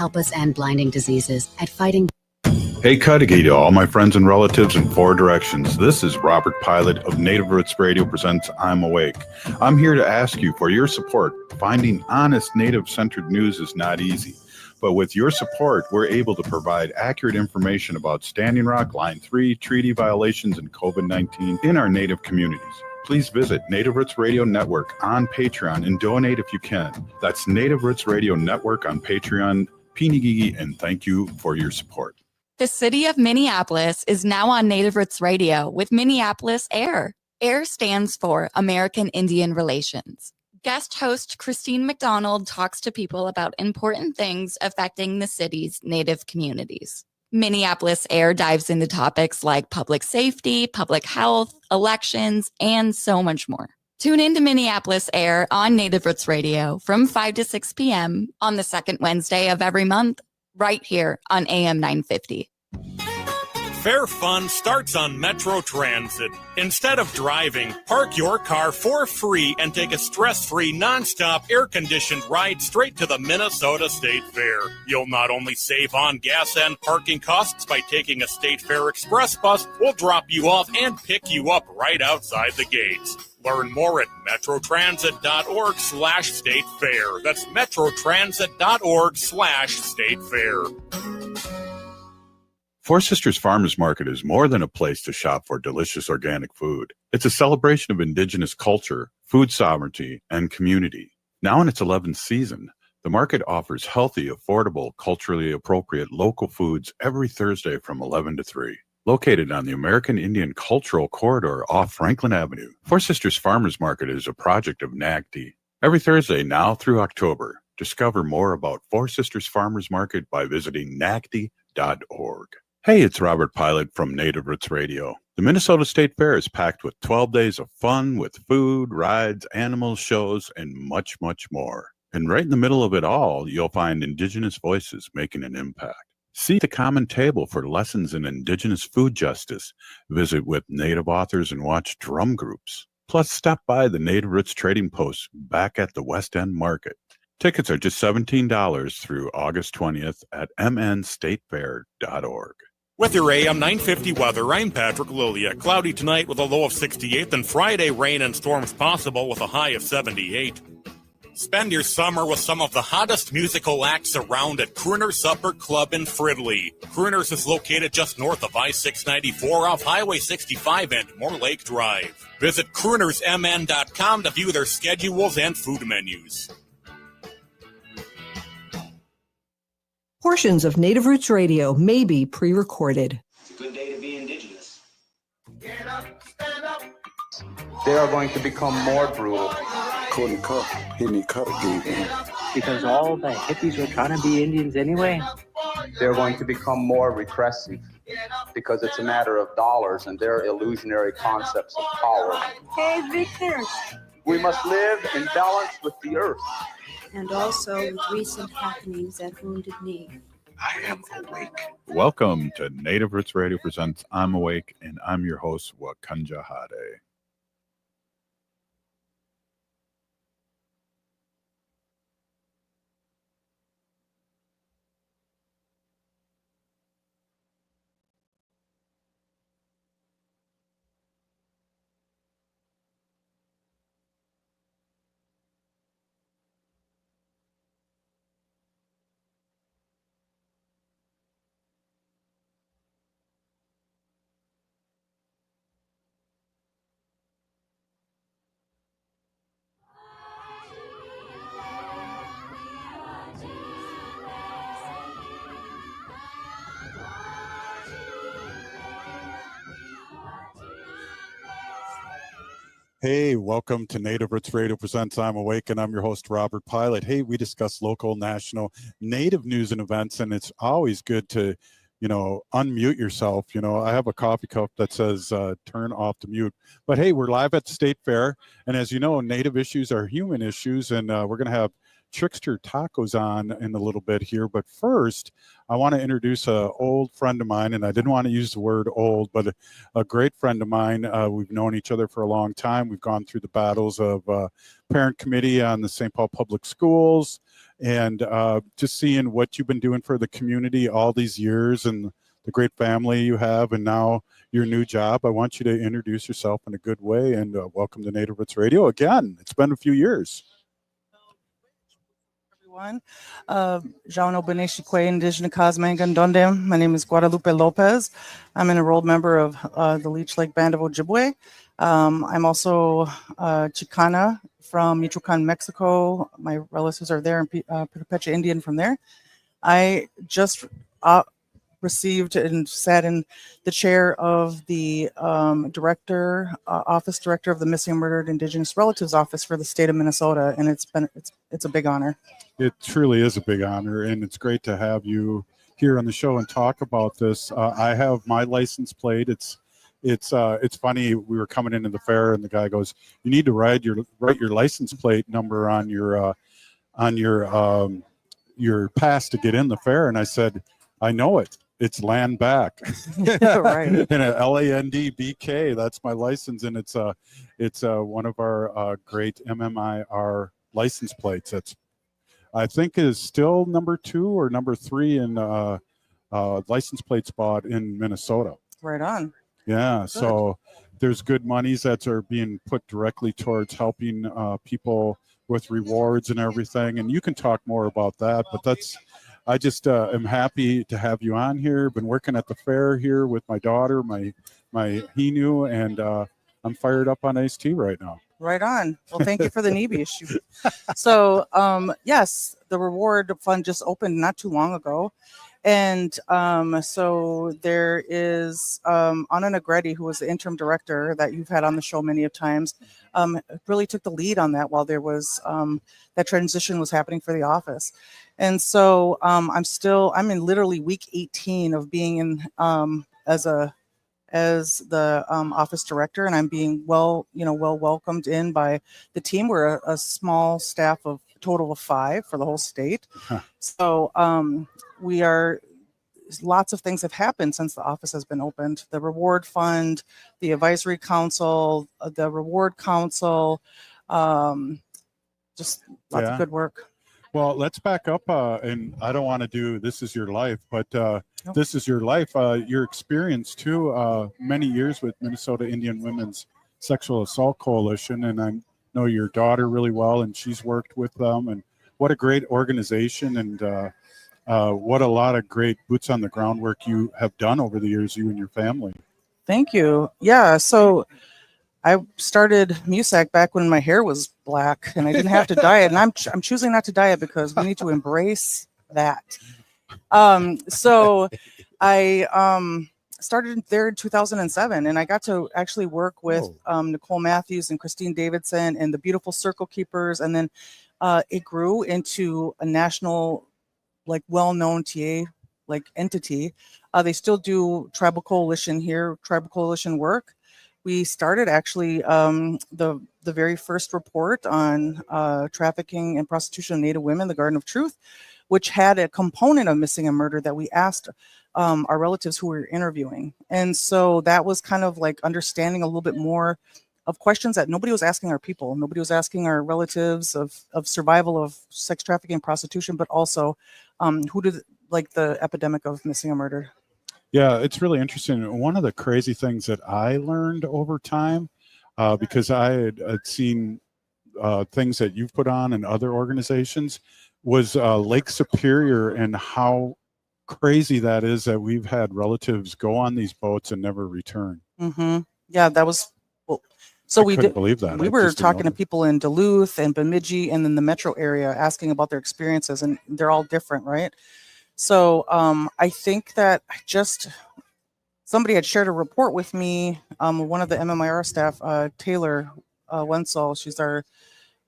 help us end blinding diseases at fighting. Hey, Cudahy to all my friends and relatives in four directions. This is Robert Pilot of Native Roots Radio presents I'm Awake. I'm here to ask you for your support. Finding honest Native-centered news is not easy. But with your support, we're able to provide accurate information about Standing Rock, Line 3, treaty violations, and COVID-19 in our Native communities. Please visit Native Roots Radio Network on Patreon and donate if you can. That's Native Roots Radio Network on Patreon. Pinigigi, and thank you for your support. The city of Minneapolis is now on Native Roots Radio with Minneapolis AIR. AIR stands for American Indian Relations. Guest host Christine McDonald talks to people about important things affecting the city's Native communities. Minneapolis AIR dives into topics like public safety, public health, elections, and so much more. Tune in to Minneapolis AIR on Native Roots Radio from 5 to 6 p.m. on the second Wednesday of every month, right here on AM 950. Fair fun starts on Metro Transit. Instead of driving, park your car for free and take a stress-free, non-stop, air-conditioned ride straight to the Minnesota State Fair. You'll not only save on gas and parking costs by taking a State Fair Express bus, we'll drop you off and pick you up right outside the gates. Learn more at metrotransit.org/State Fair. That's metrotransit.org/State Fair. Four Sisters Farmers Market is more than a place to shop for delicious organic food. It's a celebration of Indigenous culture, food sovereignty, and community. Now in its 11th season, the market offers healthy, affordable, culturally appropriate local foods every Thursday from 11 to 3. Located on the American Indian Cultural Corridor off Franklin Avenue, Four Sisters Farmers Market is a project of NAGD. Every Thursday now through October, discover more about Four Sisters Farmers Market by visiting nagd.org. Hey, it's Robert Pilot from Native Roots Radio. The Minnesota State Fair is packed with 12 days of fun with food, rides, animals, shows, and much, much more. And right in the middle of it all, you'll find Indigenous voices making an impact. See the common table for lessons in Indigenous food justice. Visit with Native authors and watch drum groups. Plus, stop by the Native Roots Trading Post back at the West End Market. Tickets are just $17 through August 20th at mnstatefair.org. With your AM 950 weather, I'm Patrick Lilia. Cloudy tonight with a low of 68, then Friday rain and storms possible with a high of 78. Spend your summer with some of the hottest musical acts around at Crooners Supper Club in Fridley. Crooners is located just north of I-694 off Highway 65 and Moore Lake Drive. Visit croonersmn.com to view their schedules and food menus. Portions of Native Roots Radio may be pre-recorded. It's a good day to be Indigenous. Get up, stand up. They are going to become more brutal. Couldn't cut, hitting cut again. Because all the hippies were trying to be Indians anyway. They're going to become more repressive because it's a matter of dollars and their illusionary concepts of power. Hey, Victor. We must live in balance with the earth. And also with recent happenings at Wounded Knee. I am awake. Welcome to Native Roots Radio presents I'm Awake, and I'm your host, Wakanja Hade. Hey, welcome to Native Roots Radio presents I'm Awake, and I'm your host, Robert Pilot. Hey, we discuss local, national, Native news and events, and it's always good to, unmute yourself. I have a coffee cup that says turn off the mute. But hey, we're live at the State Fair, and as you know, Native issues are human issues, and we're going to have Trickster Tacos on in a little bit here. But first, I want to introduce an old friend of mine, and I didn't want to use the word old, but a great friend of mine. We've known each other for a long time. We've gone through the battles of parent committee on the St. Paul Public Schools and just seeing what you've been doing for the community all these years and the great family you have, and now your new job. I want you to introduce yourself in a good way, and welcome to Native Roots Radio again. It's been a few years. Everyone, Jauno Beneshikwe, Indigenous Cosmangan Dondem. My name is Guadalupe Lopez. I'm an enrolled member of the Leech Lake Band of Ojibwe. I'm also Chicana from Michoacan, Mexico. My relatives are there, and Putupecha Indian from there. I just received and sat in the chair of the office director of the Missing and Murdered Indigenous Relatives Office for the state of Minnesota, and it's a big honor. It truly is a big honor, and it's great to have you here on the show and talk about this. I have my license plate. It's funny. We were coming into the fair, and the guy goes, "You need to write your license plate number on your pass to get in the fair." And I said, "I know it. It's land back." Right. And LANDBK, that's my license, and it's one of our great MMIR license plates. That's, I think, is still number 2 or number 3 in license plate spot in Minnesota. Right on. Yeah. Good. So there's good monies that are being put directly towards helping people with rewards and everything, and you can talk more about that. But I just am happy to have you on here. Been working at the fair here with my daughter, my Hinu, and I'm fired up on iced tea right now. Right on. Well, thank you for the Nebish. So, yes, the reward fund just opened not too long ago. And so there is Anna Negretti, who was the interim director that you've had on the show many of times, really took the lead on that while there was that transition was happening for the office. And so I'm in literally week 18 of being in as the office director, and I'm being well welcomed in by the team. We're a small staff of a total of 5 for the whole state. Huh. So lots of things have happened since the office has been opened. The reward fund, the advisory council, the reward council, just lots of good work. Well, let's back up, and I don't want to do This Is Your Life, but This Is Your Life, your experience too, many years with Minnesota Indian Women's Sexual Assault Coalition, and I know your daughter really well, and she's worked with them, and what a great organization, and what a lot of great boots on the ground work you have done over the years, you and your family. Thank you. Yeah, so I started MUSAC back when my hair was black and I didn't have to dye it, and I'm choosing not to dye it because we need to embrace that. So I started there in 2007, and I got to actually work with Nicole Matthews and Christine Davidson and the Beautiful Circle Keepers, and then it grew into a national, well-known TA entity. They still do tribal coalition work. We started actually the very first report on trafficking and prostitution of Native women, the Garden of Truth, which had a component of missing and murder that we asked our relatives who we were interviewing. And so that was kind of like understanding a little bit more of questions that nobody was asking our people. Nobody was asking our relatives of survival of sex trafficking and prostitution, but also who did the epidemic of missing and murder. Yeah, it's really interesting. One of the crazy things that I learned over time, because I had seen things that you've put on in other organizations, was Lake Superior, and how crazy that is that we've had relatives go on these boats and never return. Mm-hmm. Yeah, that was. So we didn't believe that. We were talking to people in Duluth and Bemidji and in the metro area, asking about their experiences, and they're all different, right? So I think that somebody had shared a report with me, one of the MMIR staff, Taylor Wenzel, she's our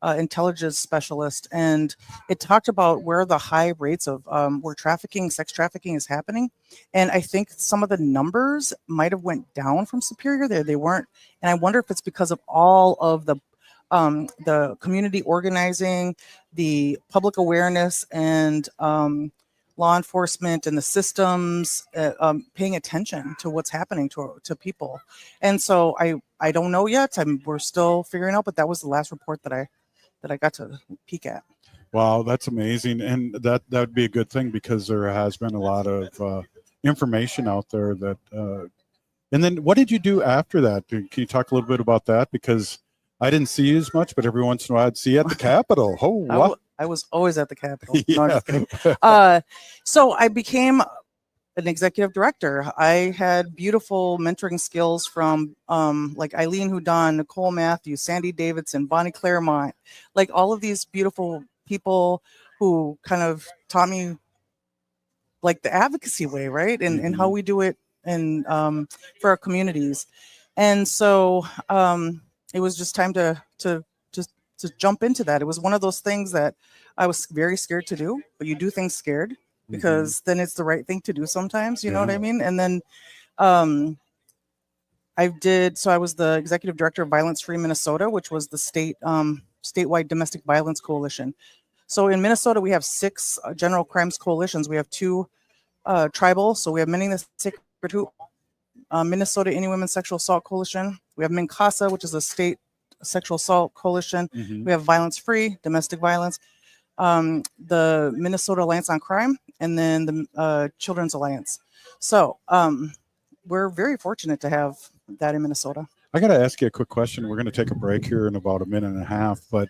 intelligence specialist, and it talked about where the high rates of where sex trafficking is happening. And I think some of the numbers might have went down from Superior there. They weren't. And I wonder if it's because of all of the community organizing, the public awareness, and law enforcement and the systems paying attention to what's happening to people. And so I don't know yet. We're still figuring out, but that was the last report that I got to peek at. Wow, that's amazing, and that would be a good thing because there has been a lot of information out there that. And then, what did you do after that? Can you talk a little bit about that? Because I didn't see you as much, but every once in a while I'd see you at the Capitol. Oh, wow. I was always at the Capitol. Yeah. No, I'm just kidding. So I became an executive director. I had beautiful mentoring skills from like Eileen Houdon, Nicole Matthews, Sandy Davidson, Bonnie Claremont, like all of these beautiful people who kind of taught me like the advocacy way, right? And how we do it and for our communities. And so it was just time to jump into that. It was one of those things that I was very scared to do, but you do things scared because then it's the right thing to do sometimes, you know what I mean? And then I was the executive director of Violence Free Minnesota, which was the statewide domestic violence coalition. So in Minnesota, we have 6 general crimes coalitions. We have 2 tribal. So we have Mending the Sacred Hoop, Minnesota Indian Women's Sexual Assault Coalition. We have MINCASA, which is a state sexual assault coalition. We have Violence Free, domestic violence, the Minnesota Alliance on Crime, and then the Children's Alliance. So we're very fortunate to have that in Minnesota. I got to ask you a quick question. We're going to take a break here in about a minute and a half, but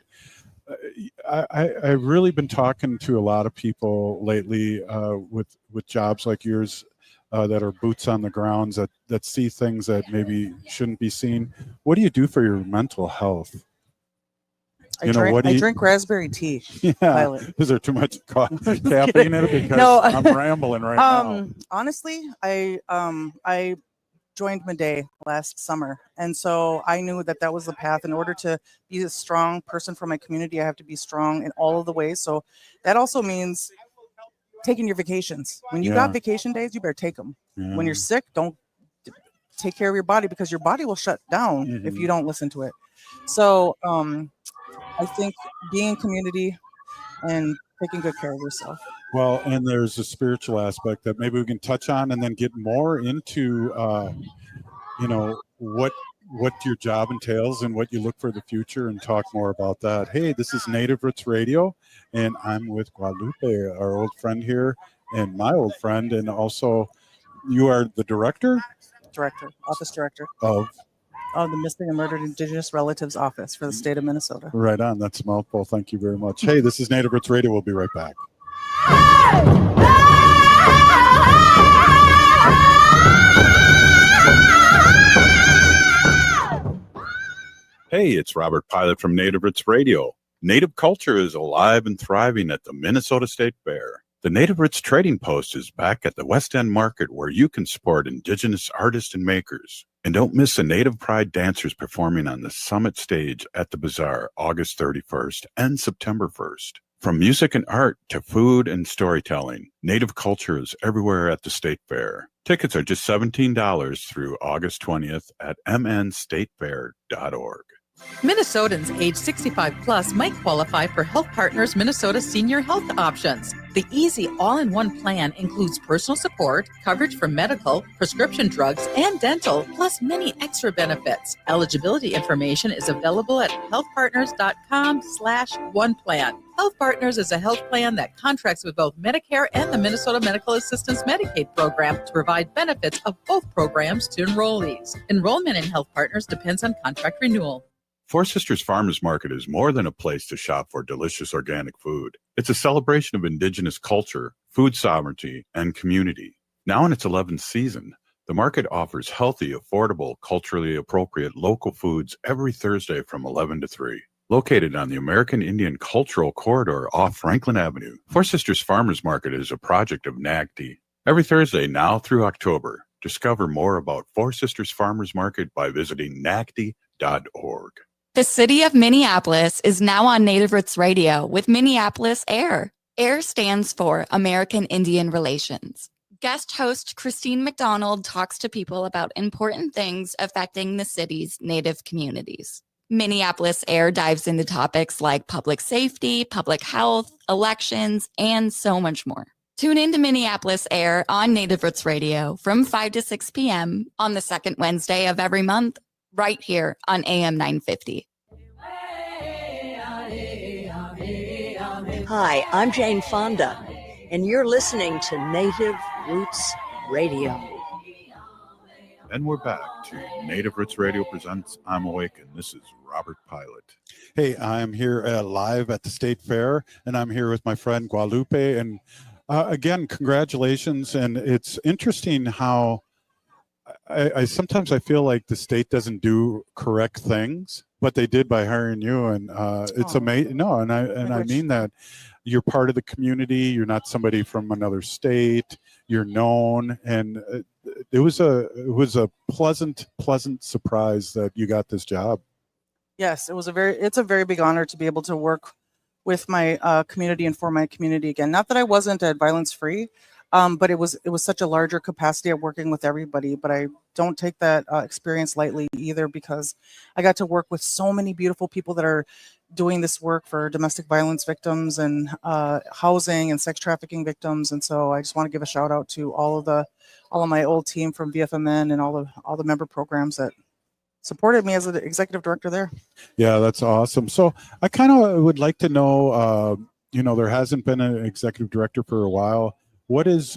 I've really been talking to a lot of people lately with jobs like yours that are boots on the grounds that see things that maybe shouldn't be seen. What do you do for your mental health? I drink raspberry tea. Yeah. Violet. Is there too much caffeine in it? Because No. I'm rambling right now. Honestly, I joined Midday last summer, and so I knew that was the path. In order to be a strong person for my community, I have to be strong in all of the ways. So that also means taking your vacations. When you got vacation days, you better take them. When you're sick, don't take care of your body because your body will shut down if you don't listen to it. So I think being in community and taking good care of yourself. Well, and there's a spiritual aspect that maybe we can touch on and then get more into, what your job entails and what you look for the future and talk more about that. Hey, this is Native Roots Radio, and I'm with Guadalupe, our old friend here, and my old friend, and also you are the office director of the Missing and Murdered Indigenous Relatives Office for the state of Minnesota. Right on. That's a mouthful. Thank you very much. Hey, this is Native Roots Radio. We'll be right back. Hey, it's Robert Pilot from Native Roots Radio. Native culture is alive and thriving at the Minnesota State Fair. The Native Roots Trading Post is back at the West End Market where you can support Indigenous artists and makers. And don't miss the Native Pride dancers performing on the Summit stage at the Bazaar August 31st and September 1st. From music and art to food and storytelling, Native culture is everywhere at the State Fair. Tickets are just $17 through August 20th at mnstatefair.org. Minnesotans age 65 plus might qualify for Health Partners Minnesota Senior Health Options. The easy all-in-one plan includes personal support, coverage for medical, prescription drugs, and dental, plus many extra benefits. Eligibility information is available at healthpartners.com/oneplan. Health Partners is a health plan that contracts with both Medicare and the Minnesota Medical Assistance Medicaid program to provide benefits of both programs to enrollees. Enrollment in Health Partners depends on contract renewal. Four Sisters Farmers Market is more than a place to shop for delicious organic food. It's a celebration of Indigenous culture, food sovereignty, and community. Now in its 11th season, the market offers healthy, affordable, culturally appropriate local foods every Thursday from 11 to 3. Located on the American Indian Cultural Corridor off Franklin Avenue, Four Sisters Farmers Market is a project of NAGD. Every Thursday now through October, discover more about Four Sisters Farmers Market by visiting nagd.org. The city of Minneapolis is now on Native Roots Radio with Minneapolis AIR. AIR stands for American Indian Relations. Guest host Christine McDonald talks to people about important things affecting the city's Native communities. Minneapolis AIR dives into topics like public safety, public health, elections, and so much more. Tune in to Minneapolis AIR on Native Roots Radio from 5 to 6 p.m. on the second Wednesday of every month, right here on AM 950. Hi, I'm Jane Fonda, and you're listening to Native Roots Radio. And we're back to Native Roots Radio presents I'm Awake, and this is Robert Pilot. Hey, I'm here live at the State Fair, and I'm here with my friend Guadalupe. And again, congratulations. And it's interesting how I sometimes I feel like the state doesn't do correct things, but they did by hiring you. And it's amazing. No, and I mean that you're part of the community. You're not somebody from another state. You're known, and it was a pleasant surprise that you got this job. Yes, it's a very big honor to be able to work with my community and for my community again. Not that I wasn't at Violence Free, but it was such a larger capacity of working with everybody. But I don't take that experience lightly either, because I got to work with so many beautiful people that are doing this work for domestic violence victims and housing and sex trafficking victims. And so I just want to give a shout out to all of my old team from VFMN and all the member programs that supported me as an executive director there. Yeah, that's awesome. So I kind of would like to know, there hasn't been an executive director for a while. What is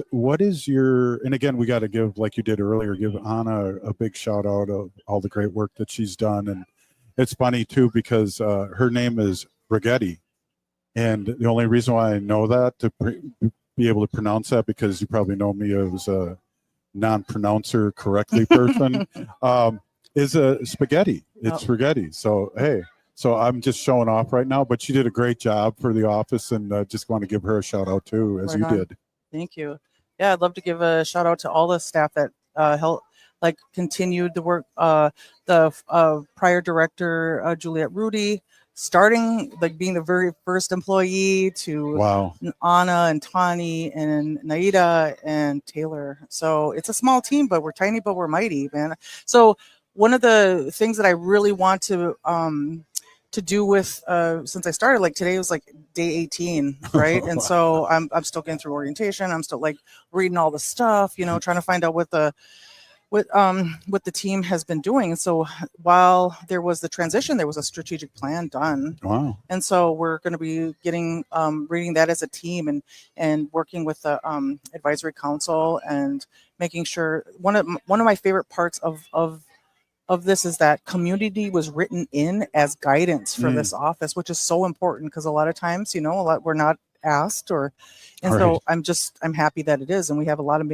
your, and again, we got to give, like you did earlier, give Anna a big shout out of all the great work that she's done. And it's funny too, because her name is Rigetti. And the only reason why I know that, to be able to pronounce that, because you probably know me as a non-pronouncer correctly person, is a spaghetti. It's Rigetti. So, hey, so I'm just showing off right now, but she did a great job for the office, and just want to give her a shout out too, as you did. Thank you. Yeah, I'd love to give a shout out to all the staff that helped, continued the work. The prior director, Juliette Rudy, starting, being the very first employee, to Anna and Tani and Naida and Taylor. So it's a small team, but we're tiny, but we're mighty, man. So one of the things that I really want to do with, since I started, today was day 18, right? And so I'm still getting through orientation. I'm still reading all the stuff, trying to find out what the team has been doing. And so while there was the transition, there was a strategic plan done. Wow. And so we're going to be reading that as a team and working with the advisory council and making sure one of my favorite parts of this is that community was written in as guidance for this office, which is so important, because a lot of times, we're not asked, so I'm happy that it is. And we have a lot of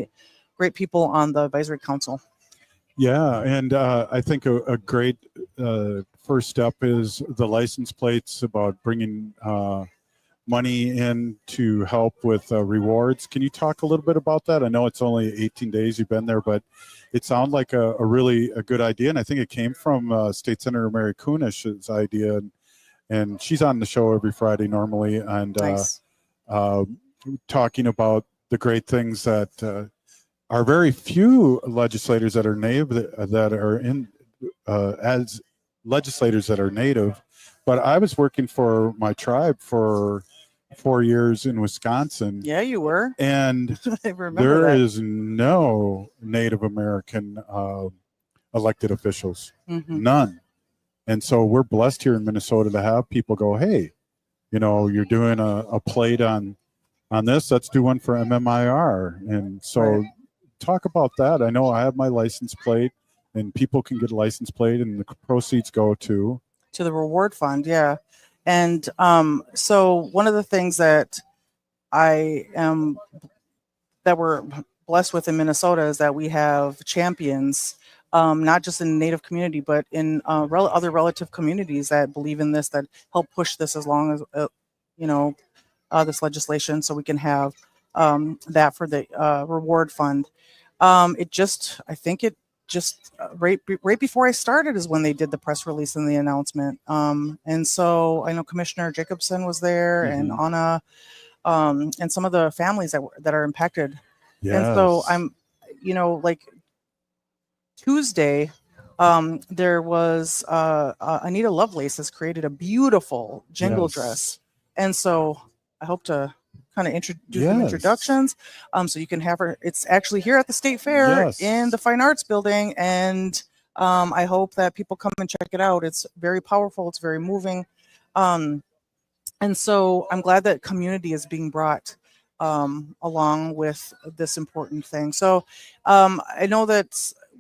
great people on the advisory council. Yeah. And I think a great first step is the license plates, about bringing money in to help with rewards. Can you talk a little bit about that? I know it's only 18 days you've been there, but it sounded like a really good idea. And I think it came from State Senator Mary Kunish's idea. And she's on the show every Friday normally, and nice. Talking about the great things that are very few legislators that are native, that are in as legislators that are native. But I was working for my tribe for 4 years in Wisconsin. Yeah, you were. And I remember there that. is no Native American elected officials, none. And so we're blessed here in Minnesota to have people go, hey, you're doing a plate on this, let's do one for MMIR. And so talk about that. I know I have my license plate, and people can get a license plate, and the proceeds go to the reward fund. Yeah. And so one of the things that that we're blessed with in Minnesota is that we have champions, not just in the Native community, but in other relative communities that believe in this, that help push this as long as, this legislation, so we can have that for the reward fund. Right before I started is when they did the press release and the announcement. And so I know Commissioner Jacobson was there, and Anna, and some of the families that are impacted. Yes. And so I'm, Tuesday, there was Anita Lovelace has created a beautiful jingle dress. And so I hope to kind of do some introductions, so you can have her. It's actually here at the State Fair in the Fine Arts Building, and I hope that people come and check it out. It's very powerful. It's very moving. And so I'm glad that community is being brought along with this important thing. So I know that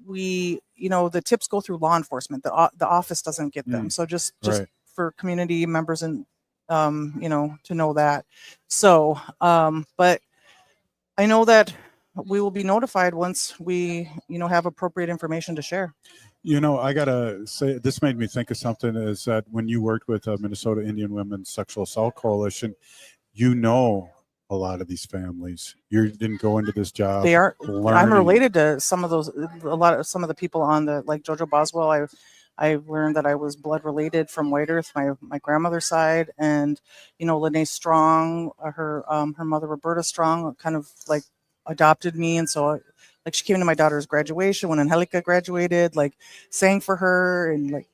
the tips go through law enforcement. The office doesn't get them. So just Right. for community members and to know that. So but I know that we will be notified once we have appropriate information to share. I gotta say, this made me think of something, is that when you worked with Minnesota Indian Women's Sexual Assault Coalition, a lot of these families. You didn't go into this job. They are. learning. I'm related to some of the people on like Jojo Boswell. I learned that I was blood related from White Earth, my grandmother's side, and Lene Strong, her mother Roberta Strong, kind of like adopted me, and so like she came to my daughter's graduation when Angelica graduated, like sang for her, and like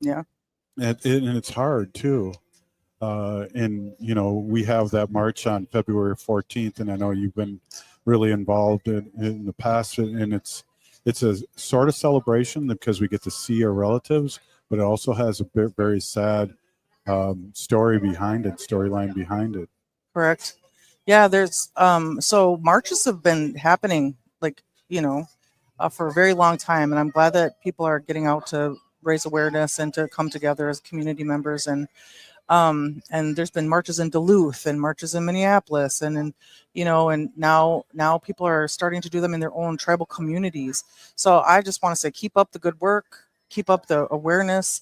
yeah. And it's hard too. And we have that march on February 14th, and I know you've been really involved in the past, and it's a sort of celebration because we get to see our relatives, but it also has a very sad storyline behind it. Correct. Yeah, there's so marches have been happening for a very long time, and I'm glad that people are getting out to raise awareness and to come together as community members. And there's been marches in Duluth and marches in Minneapolis, and now people are starting to do them in their own tribal communities. So I just want to say, keep up the good work, keep up the awareness.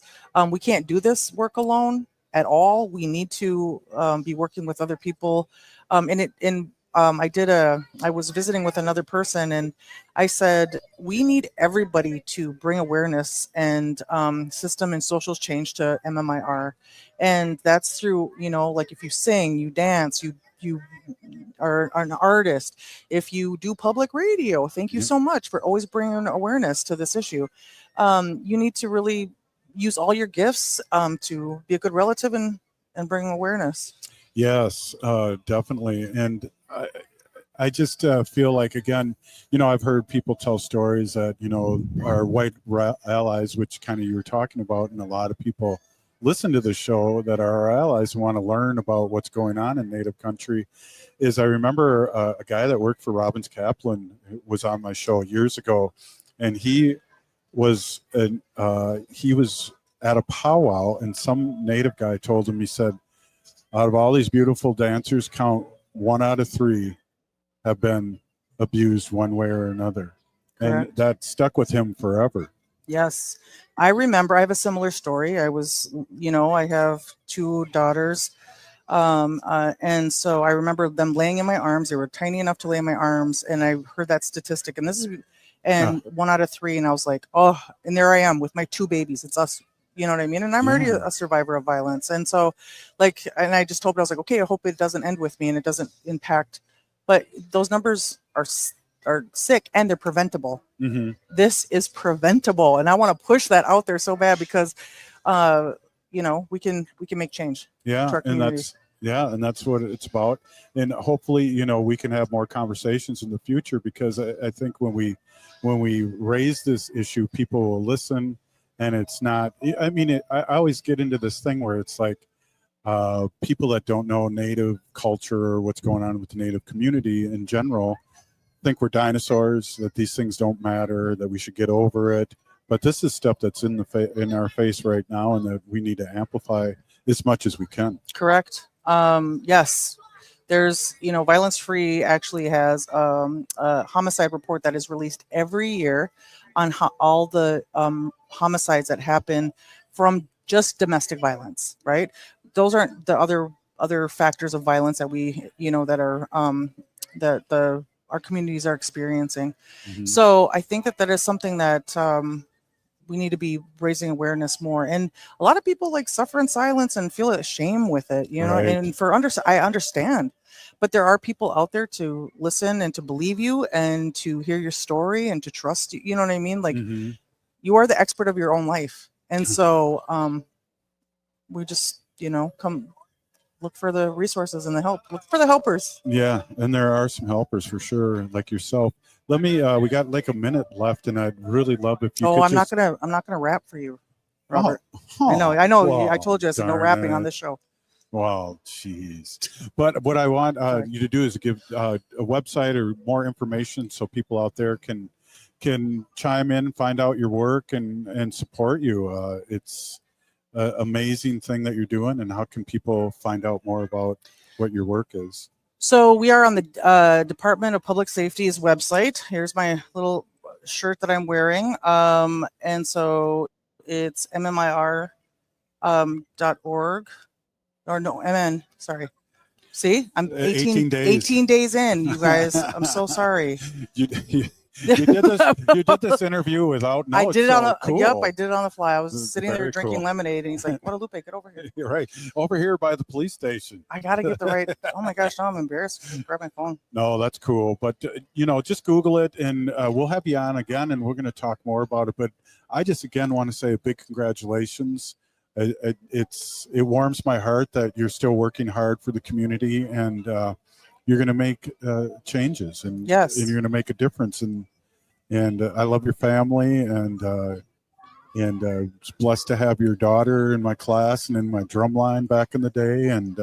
We can't do this work alone at all. We need to be working with other people. I was visiting with another person, and I said, we need everybody to bring awareness and system and social change to MMIR. And that's through, like if you sing, you dance, you are an artist, if you do public radio, thank you so much for always bringing awareness to this issue. You need to really use all your gifts to be a good relative and bring awareness. Yes, definitely. And I just feel like, again, I've heard people tell stories that, our white allies, which kind of you were talking about, and a lot of people listen to the show that are our allies and want to learn about what's going on in Native country. I remember a guy that worked for Robbins Kaplan was on my show years ago, and he was at a powwow, and some Native guy told him, he said, out of all these beautiful dancers, count 1 out of 3 have been abused one way or another. Correct. And that stuck with him forever. Yes. I remember, I have a similar story. I was, I have 2 daughters. And so I remember them laying in my arms. They were tiny enough to lay in my arms. And I heard that statistic, and 1 out of 3. And I was like, oh, and there I am with my 2 babies. It's us. You know what I mean? And I'm already a survivor of violence. And so and I just told her, I was like, okay, I hope it doesn't end with me and it doesn't impact, but those numbers are sick and they're preventable. Mm-hmm. This is preventable. And I want to push that out there so bad because, we can make change. Yeah. And that's what it's about. And hopefully, we can have more conversations in the future, because I think when we raise this issue, people will listen. And it's not, I always get into this thing where it's like people that don't know Native culture or what's going on with the Native community in general think we're dinosaurs, that these things don't matter, that we should get over it. But this is stuff that's in our face right now, and that we need to amplify as much as we can. Correct. Yes. There's, Violence Free actually has a homicide report that is released every year on all the homicides that happen from just domestic violence, right? Those aren't the other factors of violence that we, that are that our communities are experiencing. Mm-hmm. So I think that is something that we need to be raising awareness more. And a lot of people suffer in silence and feel shame with it, Right. And I understand, but there are people out there to listen and to believe you and to hear your story and to trust you. You know what I mean? Mm-hmm. You are the expert of your own life. And so we just, come look for the resources and look for the helpers. Yeah. And there are some helpers for sure, like yourself. Let me, we got a minute left, and I'd really love if you could I'm not going to rap for you, Robert. Oh, I know. well, I told you I said no rapping on this show. Well, geez. But what I want you to do is give a website or more information so people out there can chime in, find out your work, and support you. It's an amazing thing that you're doing. And how can people find out more about what your work is? So we are on the Department of Public Safety's website. Here's my little shirt that I'm wearing. And so it's mmir.org. Or no, MN, sorry. See, I'm 18 days in, you guys. I'm so sorry. You did this interview without notes. I did it on the cool. Yep, I did it on the fly. I was sitting there drinking cool. lemonade, and he's like, "Guadalupe, get over here." You're right, over here by the police station. I gotta get the right. Oh my gosh, now I'm embarrassed. Grab my phone. No, that's cool. But just Google it, and we'll have you on again, and we're going to talk more about it. But I just again want to say a big congratulations. It warms my heart that you're still working hard for the community, and you're going to make changes, and yes, and you're going to make a difference. And I love your family, and it's blessed to have your daughter in my class and in my drum line back in the day, and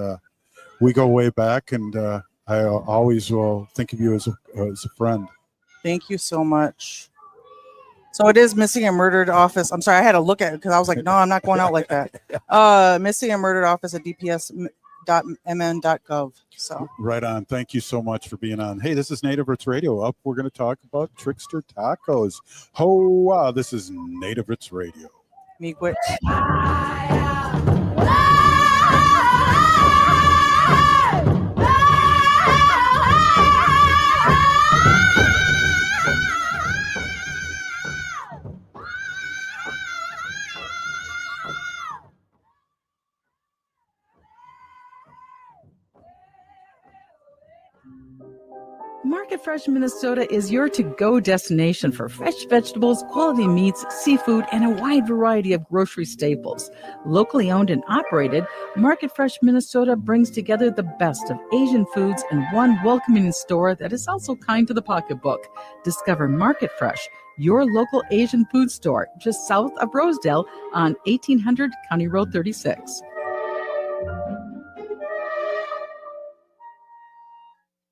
we go way back. And I always will think of you as a friend. Thank you so much. So it is missing and murdered office. I'm sorry, I had to look at it because I was like, no, I'm not going out like that. Missing and murdered office at dps.mn.gov. So right on. Thank you so much for being on. Hey, this is Native Roots Radio. Up, we're going to talk about Trickster Tacos. Ho, this is Native Roots Radio. Miigwech. Market Fresh Minnesota is your to-go destination for fresh vegetables, quality meats, seafood, and a wide variety of grocery staples. Locally owned and operated, Market Fresh Minnesota brings together the best of Asian foods in one welcoming store that is also kind to the pocketbook. Discover Market Fresh, your local Asian food store, just south of Rosedale on 1800 County Road 36.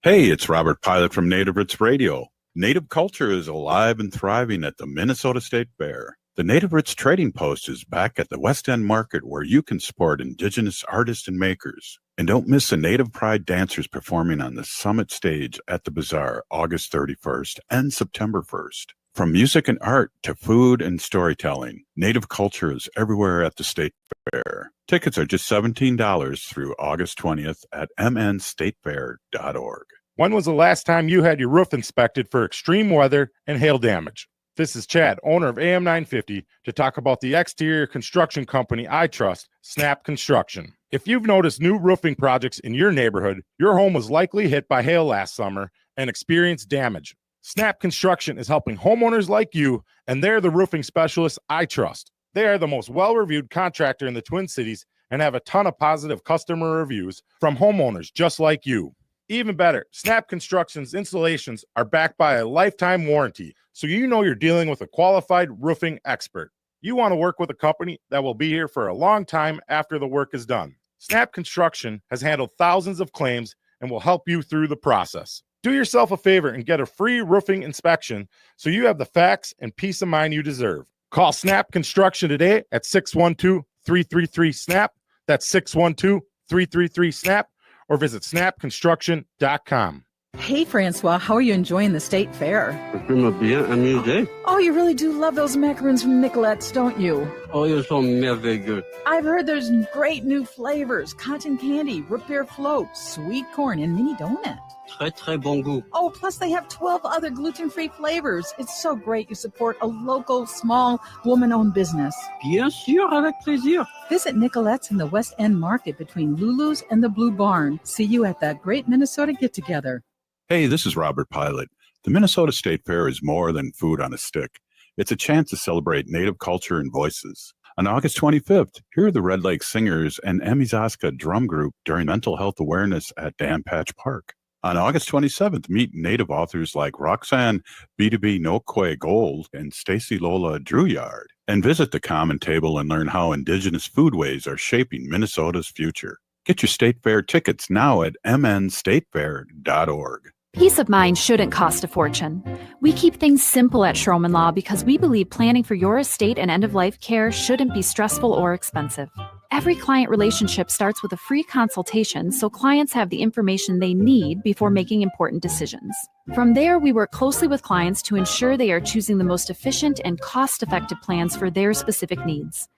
Hey, it's Robert Pilot from Native Roots Radio. Native culture is alive and thriving at the Minnesota State Fair. The Native Roots Trading Post is back at the West End Market, where you can support Indigenous artists and makers. And don't miss the Native Pride dancers performing on the Summit stage at the Bazaar August 31st and September 1st. From music and art to food and storytelling, Native culture is everywhere at the State Fair. Tickets are just $17 through August 20th at mnstatefair.org. When was the last time you had your roof inspected for extreme weather and hail damage? This is Chad, owner of AM 950, to talk about the exterior construction company I trust, Snap Construction. If you've noticed new roofing projects in your neighborhood, your home was likely hit by hail last summer and experienced damage. Snap Construction is helping homeowners like you, and they're the roofing specialists I trust. They are the most well-reviewed contractor in the Twin Cities and have a ton of positive customer reviews from homeowners just like you. Even better, Snap Construction's installations are backed by a lifetime warranty, so you know you're dealing with a qualified roofing expert. You want to work with a company that will be here for a long time after the work is done. Snap Construction has handled thousands of claims and will help you through the process. Do yourself a favor and get a free roofing inspection so you have the facts and peace of mind you deserve. Call Snap Construction today at 612-333-SNAP. That's 612-333-SNAP, or visit snapconstruction.com. Hey, Francois, how are you enjoying the State Fair? Bien amusé. Oh, you really do love those macaroons from Nicolette's, don't you? Oh, ils sont merveilleux. I've heard there's great new flavors: cotton candy, root beer float, sweet corn, and mini donut. Très, très bon goût. Oh, plus they have 12 other gluten-free flavors. It's so great you support a local, small, woman-owned business. Bien sûr, avec plaisir. Visit Nicolette's in the West End Market between Lulu's and the Blue Barn. See you at that great Minnesota get-together. Hey, this is Robert Pilot. The Minnesota State Fair is more than food on a stick. It's a chance to celebrate Native culture and voices. On August 25th, hear the Red Lake Singers and Emizaska Drum Group during Mental Health Awareness at Dan Patch Park. On August 27th, meet Native authors like Roxanne B2B Nokwe Gold and Stacy Lola Drouillard, and visit the Common Table and learn how Indigenous foodways are shaping Minnesota's future. Get your state fair tickets now at mnstatefair.org. Peace of mind shouldn't cost a fortune. We keep things simple at Schroman Law because we believe planning for your estate and end-of-life care shouldn't be stressful or expensive. Every client relationship starts with a free consultation so clients have the information they need before making important decisions. From there, we work closely with clients to ensure they are choosing the most efficient and cost-effective plans for their specific needs.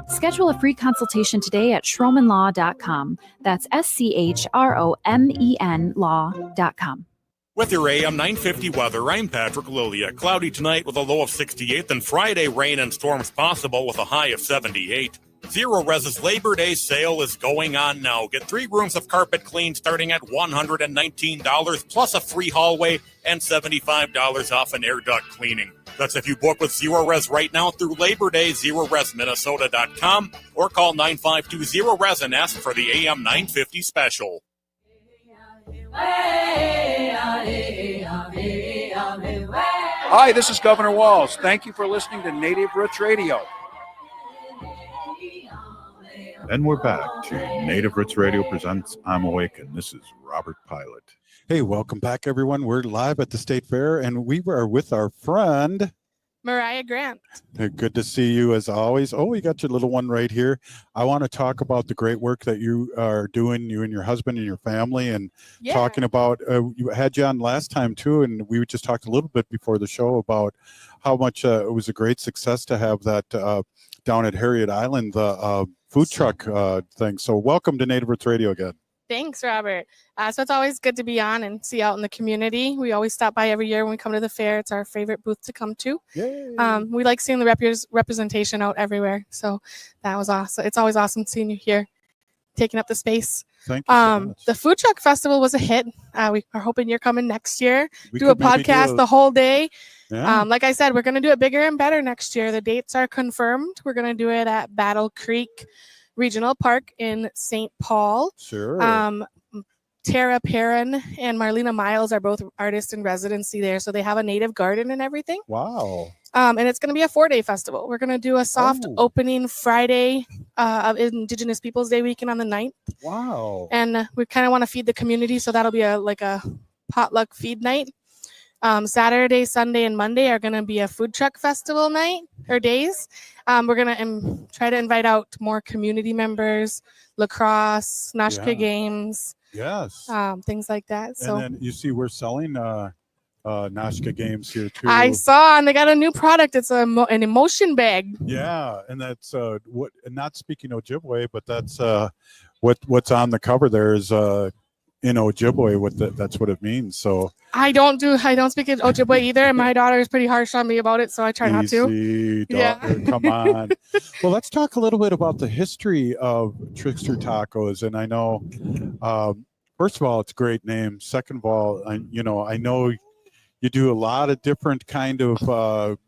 Schedule a free consultation today at schromenlaw.com. That's SCHROMEN law.com. With your AM 950 weather, I'm Patrick Lilia. Cloudy tonight with a low of 68, then Friday rain and storms possible with a high of 78. Zero Res's Labor Day sale is going on now. Get 3 rooms of carpet clean starting at $119 plus a free hallway and $75 off an air duct cleaning. That's if you book with Zero Res right now through Labor Day, ZeroResMinnesota.com, or call 952-ZERO-RES and ask for the AM 950 special. Hi, this is Governor Walz. Thank you for listening to Native Roots Radio. And we're back to Native Roots Radio presents I'm Awakened. This is Robert Pilot. Hey, welcome back, everyone. We're live at the State Fair, and we are with our friend Mariah Grant. Good to see you as always. Oh, you got your little one right here. I want to talk about the great work that you are doing, you and your husband and your family, and talking about, you had you on last time too, and we just talked a little bit before the show about how much it was a great success to have that down at Harriet Island, the food truck thing. So welcome to Native Roots Radio again. Thanks, Robert. So it's always good to be on and see out in the community. We always stop by every year when we come to the fair. It's our favorite booth to come to. We like seeing the representation out everywhere. So that was awesome. It's always awesome seeing you here, taking up the space. Thank you so much. The Food Truck Festival was a hit. We are hoping you're coming next year. Do a podcast the whole day. Yeah. Like I said, we're going to do it bigger and better next year. The dates are confirmed. We're going to do it at Battle Creek Regional Park in St. Paul. Sure. Tara Perrin and Marlena Miles are both artists in residency there, so they have a native garden and everything. Wow. And it's going to be a 4-day festival. We're going to do a soft opening Friday of Indigenous Peoples Day weekend on the 9th. Wow. And we kind of want to feed the community, so that'll be a potluck feed night. Saturday, Sunday, and Monday are going to be a food truck festival night or days. We're going to try to invite out more community members, lacrosse, Nashka games. Yes. Things like that. So and then you see we're selling Nashka games here too. I saw, and they got a new product. It's an emotion bag. Yeah, and that's what. And not speaking Ojibwe, but that's what's on the cover there is in Ojibwe. That's what it means. So I don't speak Ojibwe either, and my daughter is pretty harsh on me about it, so I try not to. Daughter, come on. Well, let's talk a little bit about the history of Trickster Tacos, and I know. First of all, it's a great name. Second of all, I know you do a lot of different kind of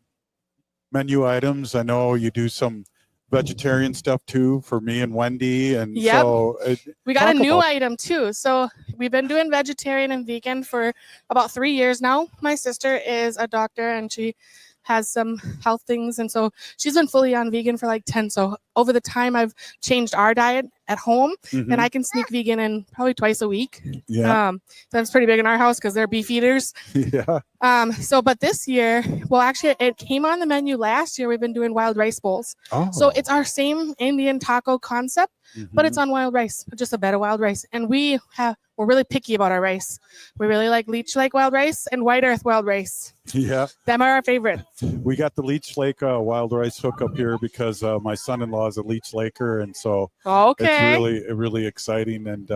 menu items. I know you do some vegetarian stuff too for me and Wendy, and so we got a new item too. So we've been doing vegetarian and vegan for about 3 years now. My sister is a doctor and she has some health things, and so she's been fully on vegan for like 10. So over the time, I've changed our diet at home, and I can sneak vegan in probably twice a week. That's pretty big in our house because they're beef eaters. But this year, well, actually, it came on the menu last year. We've been doing wild rice bowls. So it's our same Indian taco concept, but it's on wild rice, just a bed of wild rice. And we're really picky about our rice. We really like Leech Lake wild rice and White Earth wild rice. Yeah. Them are our favorite. We got the Leech Lake wild rice hookup here because my son-in-law is a Leech Laker, and so it's really exciting, and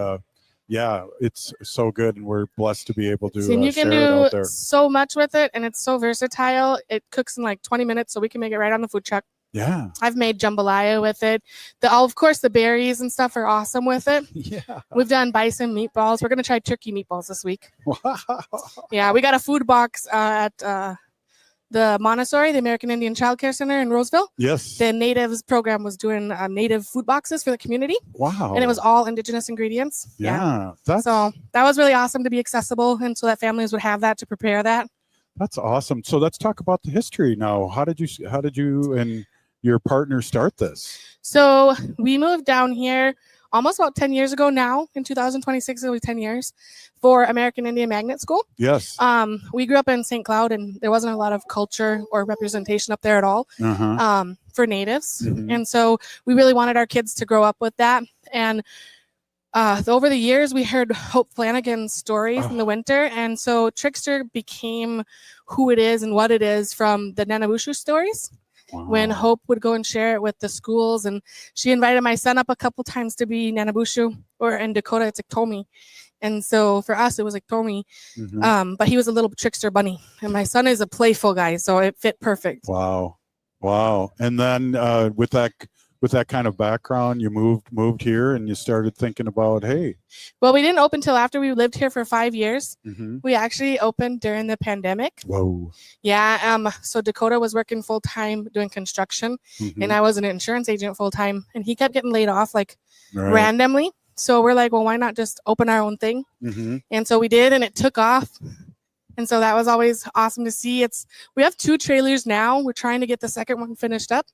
it's so good, and we're blessed to be able to you can share it out do there. so much with it, and it's so versatile. It cooks in like 20 minutes, so we can make it right on the food truck. Yeah. I've made jambalaya with it. Of course, the berries and stuff are awesome with it. Yeah. We've done bison meatballs. We're going to try turkey meatballs this week. Wow. Yeah, we got a food box at the Montessori, the American Indian Child Care Center in Roseville. Yes. The Natives program was doing native food boxes for the community. Wow. And it was all indigenous ingredients. Yeah. So that was really awesome to be accessible, and so that families would have that to prepare that. That's awesome. So let's talk about the history now. How did you and your partner start this? So we moved down here almost about 10 years ago now. In 2026, it'll be 10 years for American Indian Magnet School. Yes. We grew up in St. Cloud, and there wasn't a lot of culture or representation up there at all for Natives. And so we really wanted our kids to grow up with that. And over the years, we heard Hope Flanagan's stories in the winter. And so Trickster became who it is and what it is from the Nanabushu stories. When Hope would go and share it with the schools, and she invited my son up a couple times to be Nanabushu, or in Dakota it's Iktomi, and so for us it was Iktomi, but he was a little trickster bunny, and my son is a playful guy, so it fit perfect. Wow. And then with that kind of background, you moved here, and you started thinking about, hey. Well, we didn't open till after we lived here for 5 years. We actually opened during the pandemic. Whoa. Yeah. So Dakota was working full time doing construction, and I was an insurance agent full time, and he kept getting laid off randomly. So we're like, well, why not just open our own thing? And so we did, and it took off. And so that was always awesome to see. We have 2 trailers now. We're trying to get the second one finished up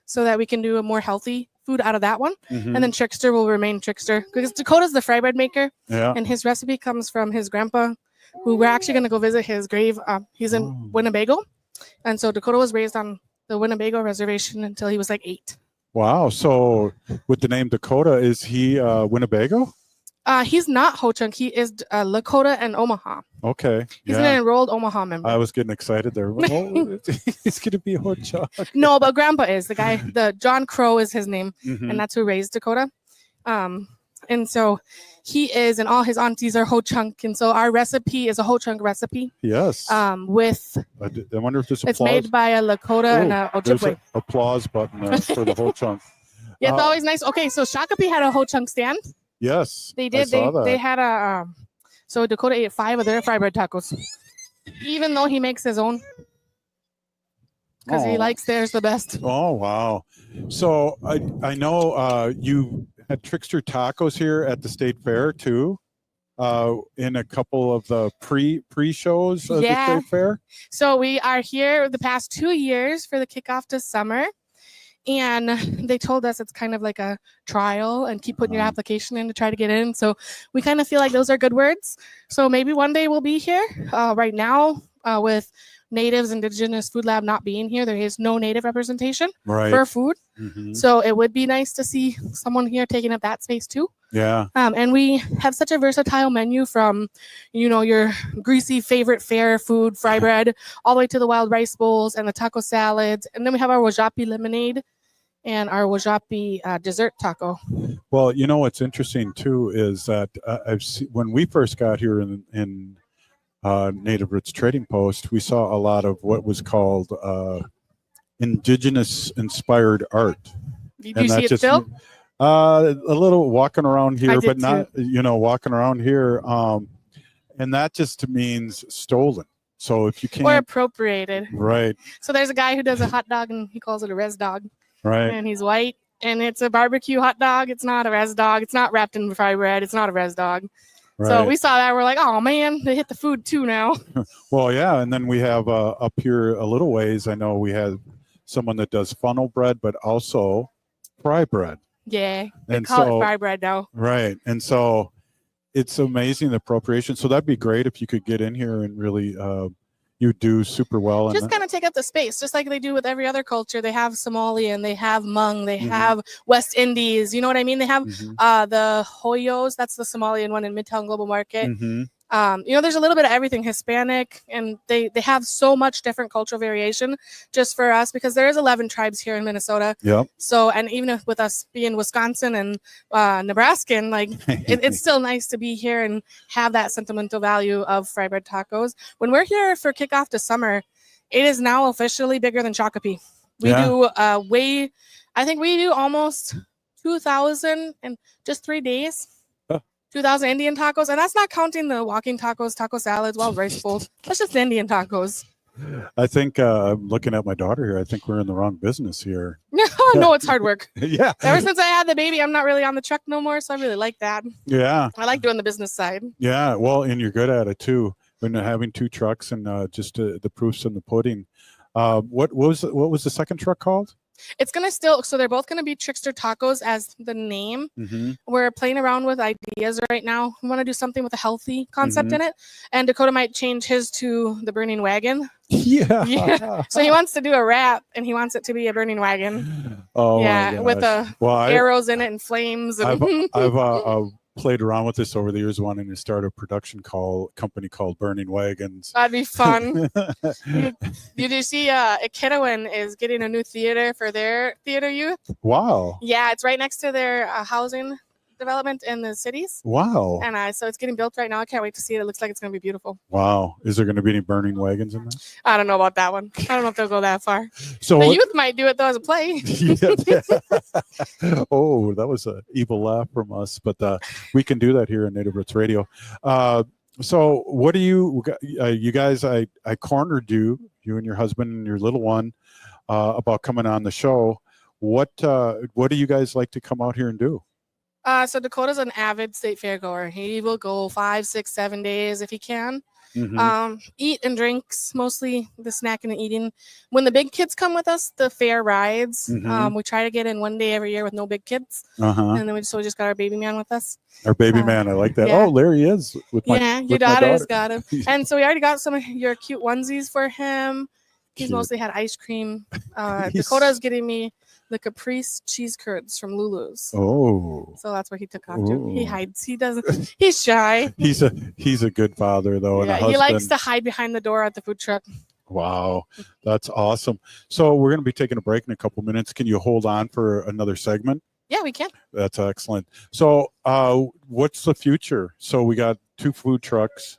so that we can do a more healthy food out of that one. And then Trickster will remain Trickster, because Dakota's the fry bread maker. Yeah. And his recipe comes from his grandpa, who we're actually going to go visit his grave. He's in Winnebago. And so Dakota was raised on the Winnebago reservation until he was like 8. Wow. So with the name Dakota, is he Winnebago? He's not Ho-Chunk. He is Lakota and Omaha. Okay. He's an enrolled Omaha member. I was getting excited there. Oh, he's going to be Ho-Chunk. No, but Grandpa is the guy. The John Crow is his name, and that's who raised Dakota. And so he is, and all his aunties are Ho-Chunk, and so our recipe is a Ho-Chunk recipe. Yes. With I wonder if this it's made by a Lakota and a there's Ojibwe. an applause button for the Ho-Chunk. Yeah, it's always nice. Okay, so Shakopee had a Ho-Chunk stand. Yes, they did. They had a so Dakota ate 5 of their fry bread tacos, even though he makes his own because he likes theirs the best. Oh wow! So I know you had Trickster Tacos here at the State Fair too, in a couple of the pre shows of the State Fair. So we are here the past 2 years for the kickoff to summer. And they told us it's kind of like a trial and keep putting your application in to try to get in. So we kind of feel like those are good words. So maybe one day we'll be here. Right now, with Natives Indigenous Food Lab not being here, there is no Native representation for food. So it would be nice to see someone here taking up that space too. Yeah. And we have such a versatile menu from, your greasy favorite fair food, fry bread, all the way to the wild rice bowls and the taco salads. And then we have our Wajapi lemonade and our Wajapi dessert taco. Well, what's interesting too is that I've seen, when we first got here in Native Roots Trading Post, we saw a lot of what was called indigenous inspired art. Did you see it, Phil? A little walking around here, but too. not, walking around here. And that just means stolen. So if you can't. Or appropriated. Right. So there's a guy who does a hot dog and he calls it a res dog. Right. And he's white and it's a barbecue hot dog. It's not a res dog. It's not wrapped in fry bread. It's not a res dog. Right. So we saw that. We're like, oh man, they hit the food too now. Well, yeah. And then we have up here a little ways. I know we have someone that does funnel bread, but also fry bread. Yeah, they call it fry bread now. Right. And so it's amazing, the appropriation. So that'd be great if you could get in here and really, you do super well. Just kind of take up the space, just like they do with every other culture. They have Somali and they have Hmong, they have West Indies. You know what I mean? They have the Hoyos. That's the Somalian one in Midtown Global Market. There's a little bit of everything, Hispanic, and they have so much different cultural variation just for us because there is 11 tribes here in Minnesota. Yep. So, and even with us being Wisconsin and Nebraskan, like it's still nice to be here and have that sentimental value of fry bread tacos. When we're here for kickoff to summer, it is now officially bigger than Shakopee. We do I think we do almost 2,000 in just 3 days. 2,000 Indian tacos, and that's not counting the walking tacos, taco salads, wild rice bowls. That's just the Indian tacos. I think I'm looking at my daughter here. I think we're in the wrong business here. No, it's hard work. Yeah. Ever since I had the baby, I'm not really on the truck no more, so I really like that. Yeah. I like doing the business side. Yeah. Well, and you're good at it too. When having 2 trucks and just the proofs in the pudding. What was the second truck called? It's gonna still, so they're both gonna be Trickster Tacos as the name. Mm-hmm. We're playing around with ideas right now. We want to do something with a healthy concept Mhm. in it, and Dakota might change his to the Burning Wagon. Yeah. Yeah. So he wants to do a rap, and he wants it to be a burning wagon. Oh, yeah, my with gosh. Well, arrows in it and flames. And I've played around with this over the years, wanting to start a production company called Burning Wagons. that'd be fun. Did you see Ikitawan is getting a new theater for their theater youth? Wow. Yeah, it's right next to their housing development in the cities. Wow. And so it's getting built right now. I can't wait to see it. It looks like it's going to be beautiful. Wow. Is there going to be any burning wagons in that? I don't know about that one. I don't know if they'll go that far. So the what- youth might do it though as a play. Oh, that was an evil laugh from us, but we can do that here on Native Roots Radio. So what do you guys, I cornered you and your husband and your little one about coming on the show. What do you guys like to come out here and do? So Dakota's an avid state fair goer. He will go 5, 6, 7 days if he can. Mhm. Eat and drinks, mostly the snacking and eating. When the big kids come with us, the fair rides. Mhm. We try to get in one day every year with no big kids. Uh-huh. And then we just got our baby man with us. Our baby man, I like that. yeah. Oh, there he is with my Yeah, your with my daughter's daughter. got him. And so we already got some of your cute onesies for him. He's Cute. mostly had ice cream. He's- Dakota's getting me the Caprice cheese curds from Lulu's. Oh, So that's what he took off to. He Ooh. hides. He doesn't. He's shy. he's a good father though, and a Yeah, husband. he likes to hide behind the door at the food truck. Wow, that's awesome. So we're going to be taking a break in a couple minutes. Can you hold on for another segment? Yeah, we can. That's excellent. So what's the future? So we got 2 food trucks.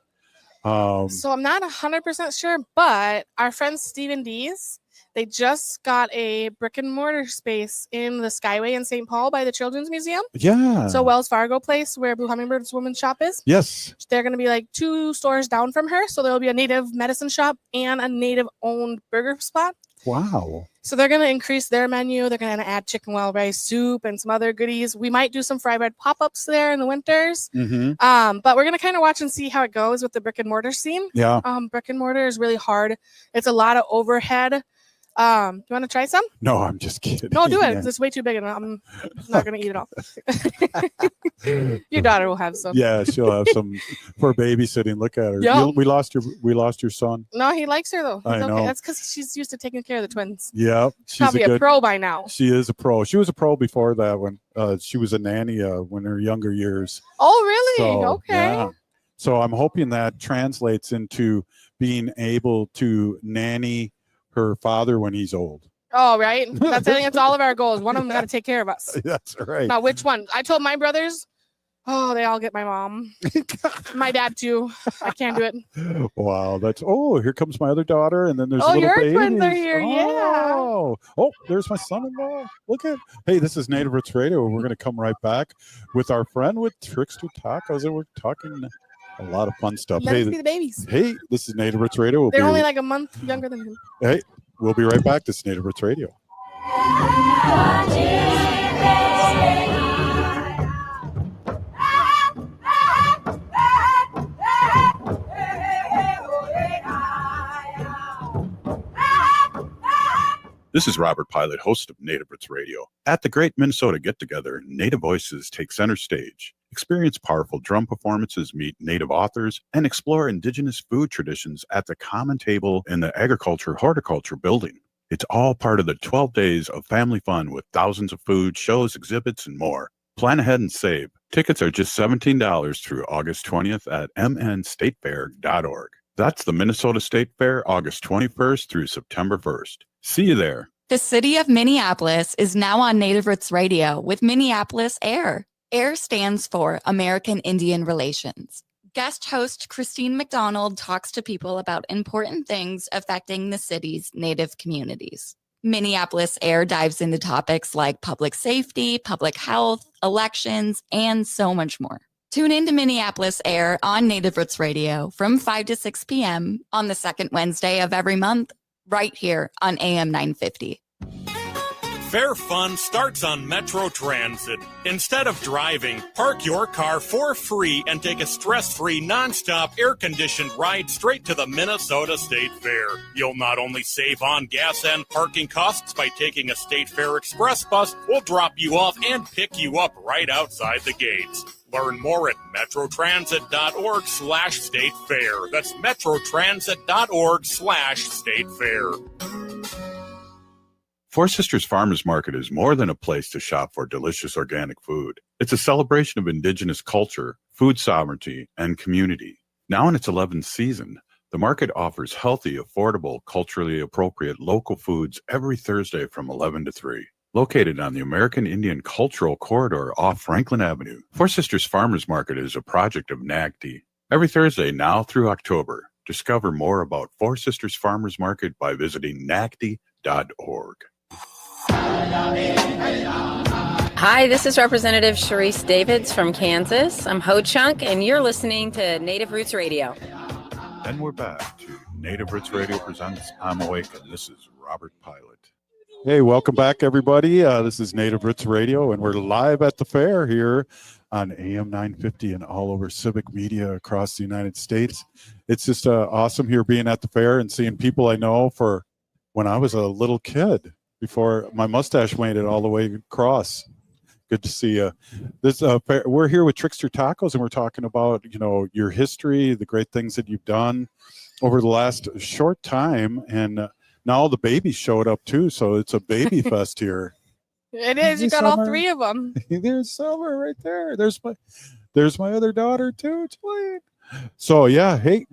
So I'm not 100% sure, but our friends Stephen D's, they just got a brick and mortar space in the Skyway in St. Paul by the Children's Museum. Yeah. So Wells Fargo Place, where Blue Hummingbird's women's shop is. Yes. They're going to be like 2 stores down from her. So there'll be a native medicine shop and a native owned burger spot. Wow. So they're going to increase their menu. They're going to add chicken wild rice soup and some other goodies. We might do some fry bread pop-ups there in the winters. Mm-hmm. But we're going to kind of watch and see how it goes with the brick and mortar scene. Yeah. Brick and mortar is really hard. It's a lot of overhead. You want to try some? No, I'm just kidding. No, do it. Yeah. It's way too big, and I'm not going to eat it all. Your daughter will have some. Yeah, she'll have some for babysitting. Look at her. Yeah. We lost your son. No, he likes her though. It's I know. okay. That's because she's used to taking care of the twins. Yeah, she's Probably a pro by now. She is a pro. She was a pro before that when she was a nanny when her younger years. Oh, really? So, Okay. yeah. So I'm hoping that translates into being able to nanny her father when he's old. Oh, right. I think that's all of our goals. One of them got to take care of us. That's right. Now, which one? I told my brothers. Oh, they all get my mom. My dad too. I can't do it. Wow, that's here comes my other daughter, and then there's Oh, little your babies. twins are here, yeah. Oh, there's my son-in-law. Look at hey, this is Native Roots Radio. We're gonna come right back with our friend with Trickster Tacos, and we're talking a lot of fun stuff. Let us be the babies. Hey, this is Native Roots Radio. We'll They're be, only like a month younger than him. hey, we'll be right back. This is Native Roots Radio. This is Robert Pilot, host of Native Roots Radio. At the Great Minnesota Get-Together, Native Voices take center stage. Experience powerful drum performances, meet Native authors, and explore Indigenous food traditions at the Common Table in the Agriculture Horticulture Building. It's all part of the 12 days of family fun with thousands of food, shows, exhibits, and more. Plan ahead and save. Tickets are just $17 through August 20th at mnstatefair.org. That's the Minnesota State Fair, August 21st through September 1st. See you there. The city of Minneapolis is now on Native Roots Radio with Minneapolis AIR. AIR stands for American Indian Relations. Guest host Christine McDonald talks to people about important things affecting the city's Native communities. Minneapolis AIR dives into topics like public safety, public health, elections, and so much more. Tune in to Minneapolis AIR on Native Roots Radio from 5 to 6 p.m. on the second Wednesday of every month, right here on AM 950. Fair fun starts on Metro Transit. Instead of driving, park your car for free and take a stress-free, non-stop, air-conditioned ride straight to the Minnesota State Fair. You'll not only save on gas and parking costs by taking a State Fair Express bus, we'll drop you off and pick you up right outside the gates. Learn more at metrotransit.org/state fair. That's metrotransit.org/state fair. Four Sisters Farmers Market is more than a place to shop for delicious organic food. It's a celebration of Indigenous culture, food sovereignty, and community. Now in its 11th season, the market offers healthy, affordable, culturally appropriate local foods every Thursday from 11 to 3. Located on the American Indian Cultural Corridor off Franklin Avenue, Four Sisters Farmers Market is a project of NAGD. Every Thursday now through October, discover more about Four Sisters Farmers Market by visiting nagd.org. Hi, this is Representative Sharice Davids from Kansas. I'm Ho Chunk, and you're listening to Native Roots Radio. And we're back to Native Roots Radio presents I'm Awake, and this is Robert Pilot. Hey, welcome back, everybody. This is Native Roots Radio, and we're live at the fair here on AM 950 and all over civic media across the United States. It's just awesome here being at the fair and seeing people I know for when I was a little kid, before my mustache made it all the way across. Good to see you. We're here with Trickster Tacos, and we're talking about, your history, the great things that you've done over the last short time, and now the babies showed up too, so it's a baby fest here. It is. You got all three of them. There's Summer right there. There's my other daughter too, Jillian. So yeah, hey,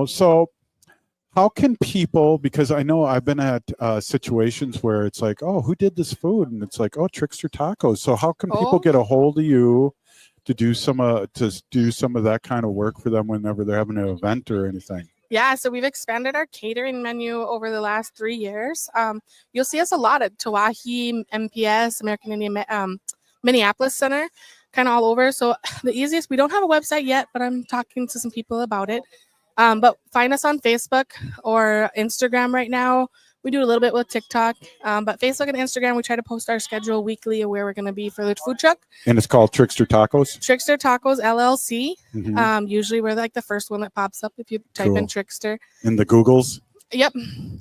so how can people, because I know I've been at situations where it's like, oh, who did this food? And it's like, oh, Trickster Tacos. So how can people get a hold of you to do some of that kind of work for them whenever they're having an event or anything? Yeah, so we've expanded our catering menu over the last 3 years. You'll see us a lot at Tawahi, MPS, American Indian Minneapolis Center, kind of all over. So the easiest, we don't have a website yet, but I'm talking to some people about it. But find us on Facebook or Instagram right now. We do a little bit with TikTok, but Facebook and Instagram, we try to post our schedule weekly of where we're going to be for the food truck. And it's called Trickster Tacos? Trickster Tacos, LLC. Mm-hmm. Usually we're like the first one that pops up if you type in Trickster. In the Googles? Yep.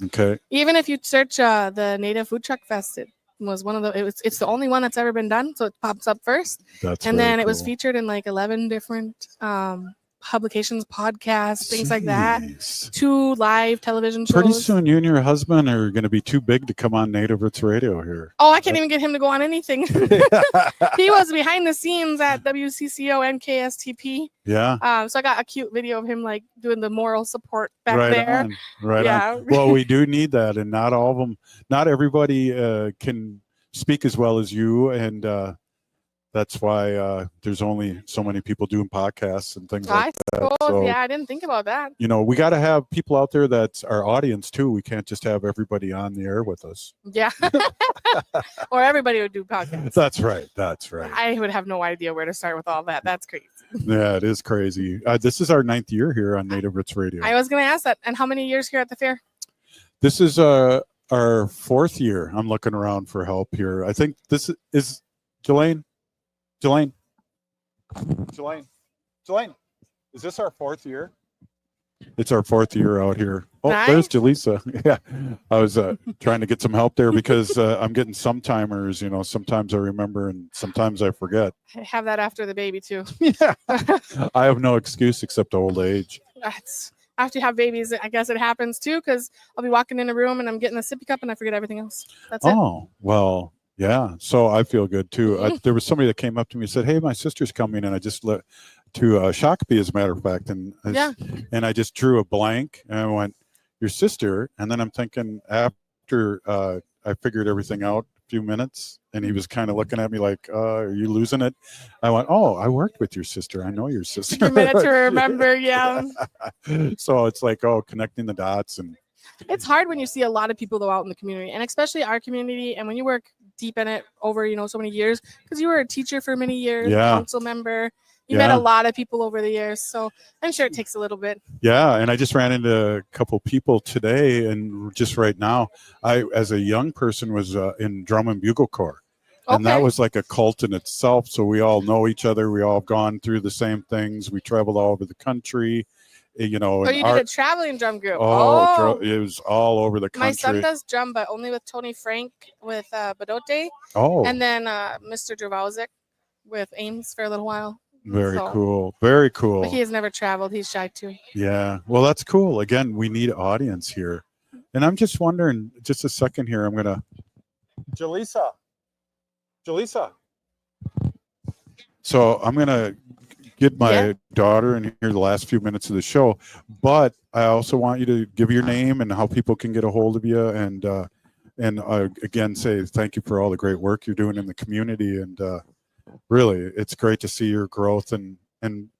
Okay. Even if you search the Native Food Truck Fest, it was it's the only one that's ever been done, so it pops up first. And then it was featured in like 11 different publications, podcasts, things like that. 2 live television shows. Pretty soon you and your husband are going to be too big to come on Native Roots Radio here. Oh, I can't even get him to go on anything. He was behind the scenes at WCCO and KSTP. Yeah. So I got a cute video of him like doing the moral support back there. Right on. Well, we do need that, and not everybody can speak as well as you, and that's why there's only so many people doing podcasts and things like that. So, yeah, I didn't think about that. We got to have people out there that's our audience too. We can't just have everybody on the air with us. Yeah. Or everybody would do podcasts. That's right. I would have no idea where to start with all that. That's crazy. Yeah, it is crazy. This is our 9th year here on Native Roots Radio. I was going to ask that. And how many years here at the fair? This is our 4th year. I'm looking around for help here. I think this is Jelaine. Is this our 4th year? It's our 4th year out here. Oh, nice. There's Jaleesa. Yeah, I was trying to get some help there because I'm getting some timers. Sometimes I remember and sometimes I forget. I have that after the baby too. Yeah, I have no excuse except old age. After you have babies, I guess it happens too, because I'll be walking in a room and I'm getting a sippy cup and I forget everything else. That's it. Oh, well. Yeah, so I feel good too. There was somebody that came up to me and said, "Hey, my sister's coming," and I just let to Shakopee, as a matter of fact, and I just drew a blank and I went, "Your sister," and then I'm thinking after I figured everything out, a few minutes, and he was kind of looking at me like, "Are you losing it?" I went, "Oh, I worked with your sister. I know your sister." A minute to remember, yeah. So it's like, connecting the dots and. It's hard when you see a lot of people though out in the community, and especially our community, and when you work deep in it over so many years, because you were a teacher for many years, council member, You met a lot of people over the years, so I'm sure it takes a little bit. Yeah, and I just ran into a couple people today, and just right now, I, as a young person, was in Drum and Bugle Corps. And that was like a cult in itself. So we all know each other. We all have gone through the same things. We traveled all over the country, you know. Oh, you did a traveling drum group. It was all over the country. My son does drum, but only with Tony Frank with Badote. Oh. And then Mr. Dravauzik with Ames for a little while. Very cool. Very cool. But he has never traveled. He's shy too. Yeah. Well, that's cool. Again, we need audience here. And I'm just wondering, just a second here, I'm going to. Jaleesa. So I'm going to get my daughter in here the last few minutes of the show, but I also want you to give your name and how people can get a hold of you, and again say thank you for all the great work you're doing in the community, and really it's great to see your growth and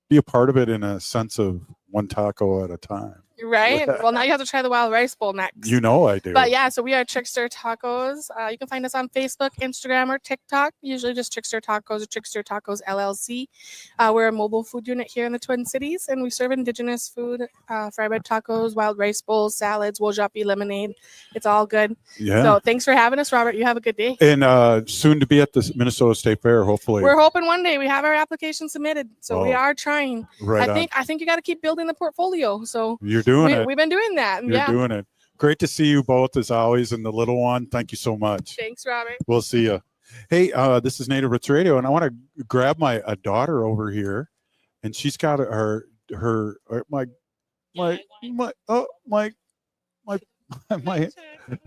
be a part of it in a sense of one taco at a time. Right? Well, now you have to try the Wild Rice Bowl next. You know I do. But yeah, so we are Trickster Tacos. You can find us on Facebook, Instagram, or TikTok. Usually just Trickster Tacos or Trickster Tacos LLC. We're a mobile food unit here in the Twin Cities, and we serve indigenous food, fried bread tacos, wild rice bowls, salads, wojapi, lemonade. It's all good. Yeah. So thanks for having us, Robert. You have a good day. And soon to be at the Minnesota State Fair, hopefully. We're hoping one day. We have our application submitted, so we Oh. are trying. Right I think you got to keep building the portfolio. So You're doing it. We've been doing that. You're doing it. Great to see you both as always, and the little one. Thank you so much. Thanks, Robert. We'll see you. Hey, this is Native Roots Radio, and I want to grab my daughter over here, and she's got my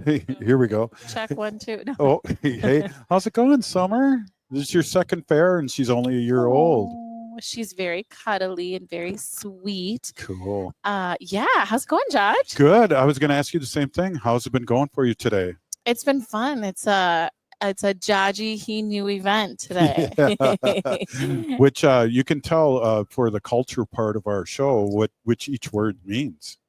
hey, here we go. Check 1, 2. No. Oh, hey, how's it going, Summer? This is your second fair, and she's only a year old. She's very cuddly and very sweet. Cool. Yeah. How's it going, Judge? Good. I was going to ask you the same thing. How's it been going for you today? It's been fun. It's a Jaji He Knew event today. Which you can tell for the culture part of our show which each word means.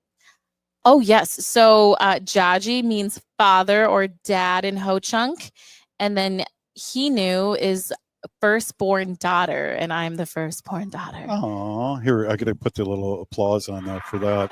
Oh, yes. So Jaji means father or dad in Ho-Chunk. And then He Knew is firstborn daughter, and I'm the firstborn daughter. Oh, here, I got to put the little applause on that for that.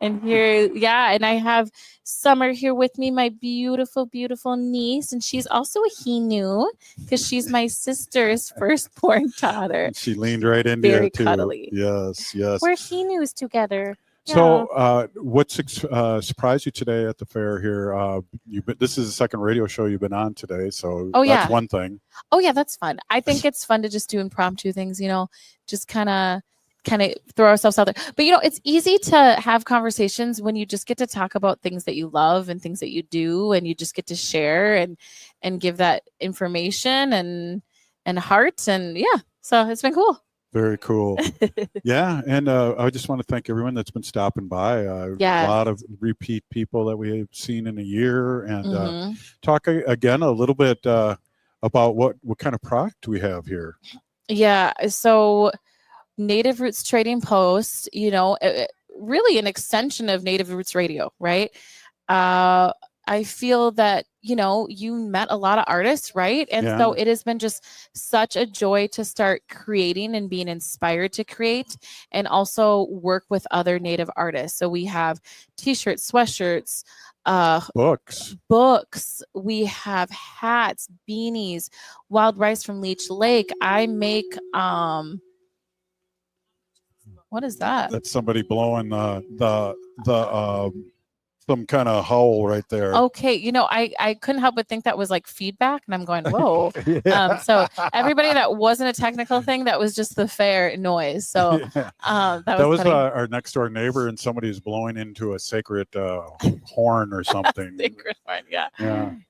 And here, yeah, and I have Summer here with me, my beautiful, beautiful niece, and she's also a He Knew because she's my sister's firstborn daughter. She leaned right into Very it too. cuddly. Yes. We're He Knews together. So, what's surprised you today at the fair here? This is the second radio show you've been on today, so that's one thing. Oh yeah, that's fun. I think it's fun to just do impromptu things, just kind of throw ourselves out there. But it's easy to have conversations when you just get to talk about things that you love and things that you do, and you just get to share and give that information and heart, and yeah. So it's been cool. Very cool. Yeah, and I just want to thank everyone that's been stopping by. A lot of repeat people that we have seen in a year, and talk again a little bit about what kind of product we have here. Yeah, so Native Roots Trading Post, really an extension of Native Roots Radio, right? I feel that, you met a lot of artists, right? And so it has been just such a joy to start creating and being inspired to create, and also work with other Native artists. So we have t-shirts, sweatshirts, books. We have hats, beanies, wild rice from Leech Lake. I make, what is that? That's somebody blowing the some kind of howl right there. Okay, I couldn't help but think that was like feedback, and I'm going, whoa. So everybody, that wasn't a technical thing, that was just the fair noise. So that was our next door neighbor, and somebody was blowing into a sacred horn or something. Sacred horn,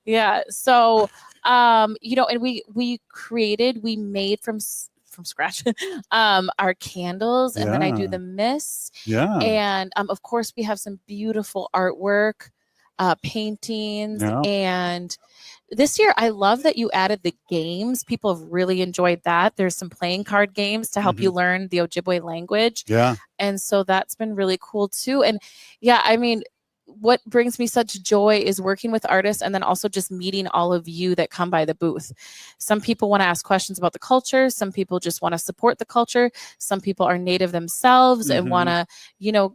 yeah. So and we made from scratch our candles, and then I do the mists, and of course we have some beautiful artwork, paintings, and this year I love that you added the games. People have really enjoyed that. There's some playing card games to help you learn the Ojibwe language, and so that's been really cool too. And what brings me such joy is working with artists and then also just meeting all of you that come by the booth. Some people want to ask questions about the culture. Some people just want to support the culture. Some people are native themselves and want to,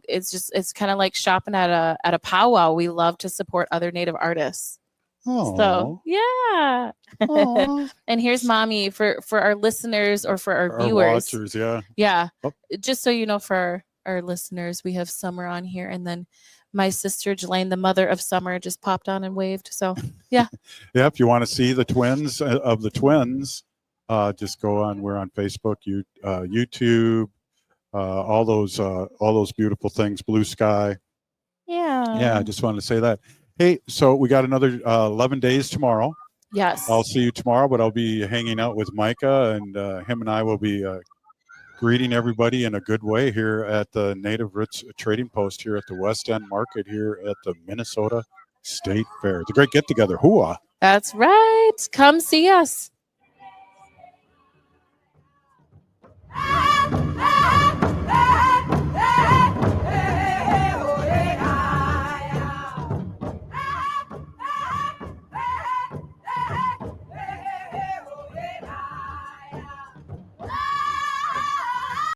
it's kind of like shopping at a powwow. We love to support other native artists. So yeah. And here's mommy for our listeners or for our viewers. Watchers, Just so you know, for our listeners, we have Summer on here, and then my sister Jelaine, the mother of Summer, just popped on and waved. So if you want to see the twins of the twins, just go on. We're on Facebook, YouTube, all those beautiful things, Blue Sky. I just wanted to say that. Hey, so we got another 11 days tomorrow. Yes. I'll see you tomorrow, but I'll be hanging out with Micah, and him and I will be greeting everybody in a good way here at the Native Roots Trading Post here at the West End Market here at the Minnesota State Fair. It's a great get-together. Hooah! That's right. Come see us.